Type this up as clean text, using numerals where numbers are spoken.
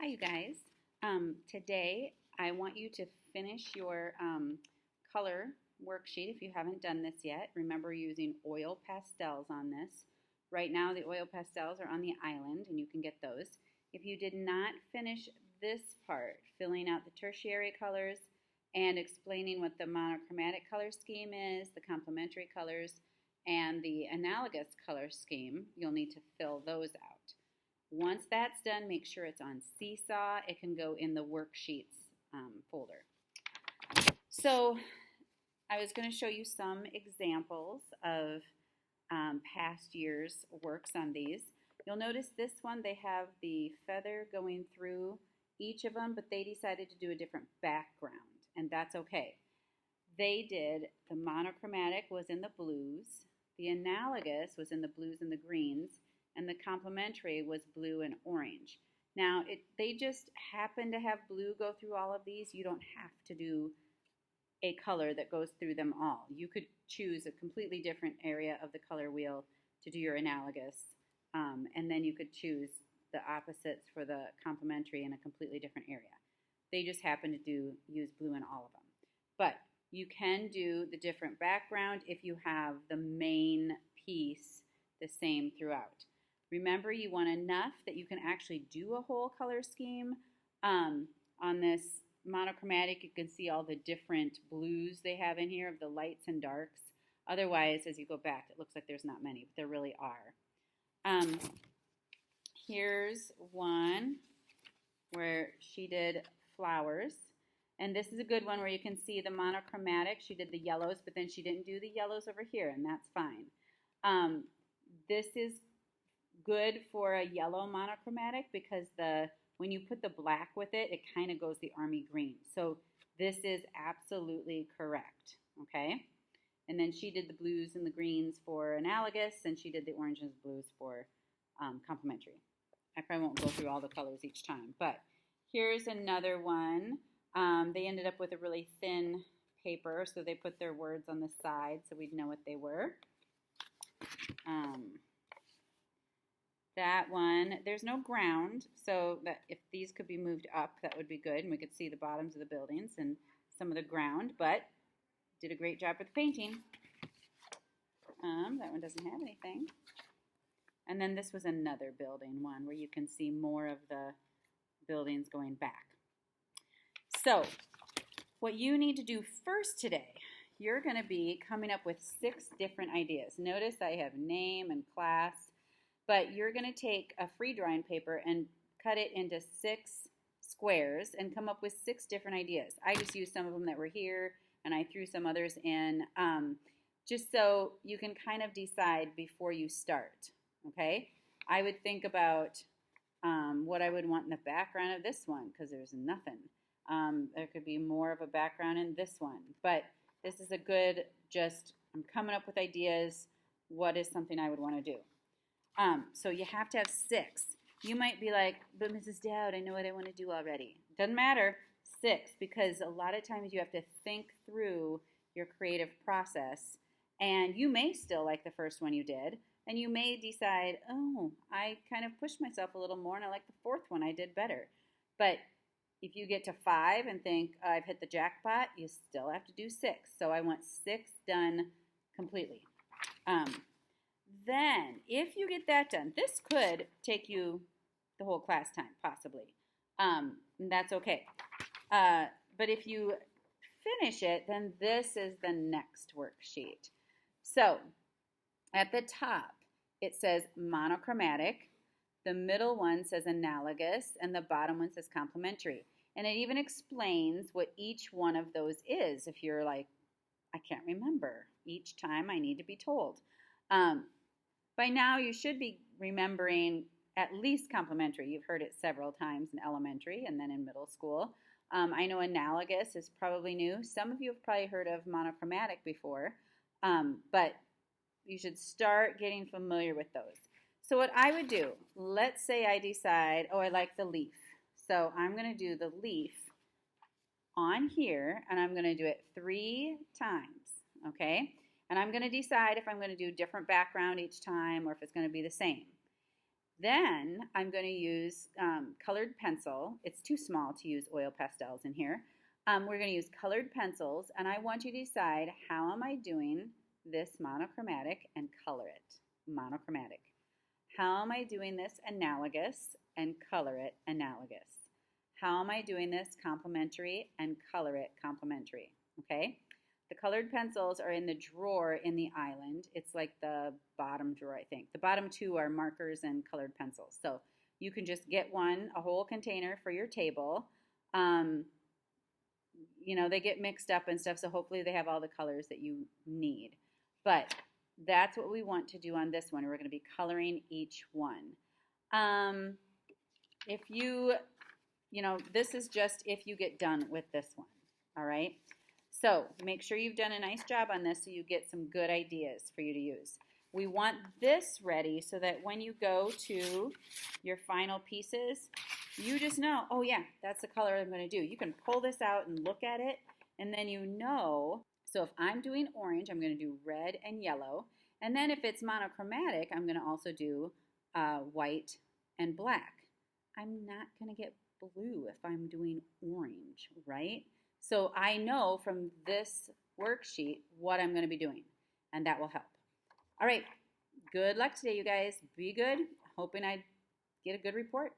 Hi, you guys. Today I want you to finish your color worksheet if you haven't done this yet. Remember using oil pastels on this. Right now the oil pastels are on the island and you can get those. If you did not finish this part, filling out the tertiary colors and explaining what the monochromatic color scheme is, the complementary colors, and the analogous color scheme, you'll need to fill those out. Once that's done, make sure it's on Seesaw. It can go in the worksheets folder. So I was going to show you some examples of past year's works on these. You'll notice this one, they have the feather going through each of them, but they decided to do a different background, and that's okay. They did, the monochromatic was in the blues, the analogous was in the blues and the greens, and the complementary was blue and orange. Now, they just happen to have blue go through all of these. You don't have to do a color that goes through them all. You could choose a completely different area of the color wheel to do your analogous, and then you could choose the opposites for the complementary in a completely different area. They just happen to use blue in all of them. But you can do the different background if you have the main piece the same throughout. Remember, you want enough that you can actually do a whole color scheme. On this monochromatic, you can see all the different blues they have in here of the lights and darks. Otherwise, as you go back, it looks like there's not many, but there really are. Here's one where she did flowers. And this is a good one where you can see the monochromatic. She did the yellows, but then she didn't do the yellows over here, and that's fine. This is good for a yellow monochromatic because when you put the black with it, it kind of goes the army green. So this is absolutely correct, okay? And then she did the blues and the greens for analogous, and she did the oranges and blues for complementary. I probably won't go through all the colors each time, but here's another one. They ended up with a really thin paper, so they put their words on the side so we'd know what they were. That one, there's no ground, so that if these could be moved up, that would be good, and we could see the bottoms of the buildings and some of the ground, but did a great job with the painting. That one doesn't have anything. And then this was another building one where you can see more of the buildings going back. So, what you need to do first today, you're going to be coming up with 6 different ideas. Notice I have name and class, but you're going to take a free drawing paper and cut it into 6 squares and come up with 6 different ideas. I just used some of them that were here, and I threw some others in just so you can kind of decide before you start, okay? I would think about what I would want in the background of this one because there's nothing. There could be more of a background in this one, but this is a good I'm coming up with ideas. What is something I would want to do? So you have to have 6. You might be like, but Mrs. Dowd, I know what I want to do already. Doesn't matter, 6, because a lot of times you have to think through your creative process, and you may still like the first one you did, and you may decide, oh, I kind of pushed myself a little more, and I like the 4th one I did better. But if you get to 5 and think, I've hit the jackpot, you still have to do 6. So I want 6 done completely. Then, if you get that done, this could take you the whole class time, possibly. And that's okay. But if you finish it, then this is the next worksheet. So, at the top, it says monochromatic. The middle one says analogous, and the bottom one says complementary. And it even explains what each one of those is. If you're like, I can't remember. Each time I need to be told. By now, you should be remembering at least complementary. You've heard it several times in elementary and then in middle school. I know analogous is probably new. Some of you have probably heard of monochromatic before, but you should start getting familiar with those. So what I would do, let's say I decide, I like the leaf. So I'm going to do the leaf on here, and I'm going to do it 3 times, okay? And I'm going to decide if I'm going to do different background each time or if it's going to be the same. Then I'm going to use colored pencil. It's too small to use oil pastels in here. We're going to use colored pencils, and I want you to decide how am I doing this monochromatic and color it monochromatic. How am I doing this analogous and color it analogous? How am I doing this complementary and color it complementary? Okay? The colored pencils are in the drawer in the island. It's like the bottom drawer, I think. The bottom two are markers and colored pencils. So you can just get one, a whole container for your table. You know, they get mixed up and stuff, so hopefully they have all the colors that you need. But that's what we want to do on this one. We're going to be coloring each one. If you know, this is just if you get done with this one, all right? So make sure you've done a nice job on this so you get some good ideas for you to use. We want this ready so that when you go to your final pieces, you just know, oh yeah, that's the color I'm going to do. You can pull this out and look at it, and then you know. So if I'm doing orange, I'm going to do red and yellow. And then if it's monochromatic, I'm going to also do white and black. I'm not going to get blue if I'm doing orange, right? So I know from this worksheet what I'm going to be doing, and that will help. All right, good luck today, you guys. Be good. Hoping I get a good report.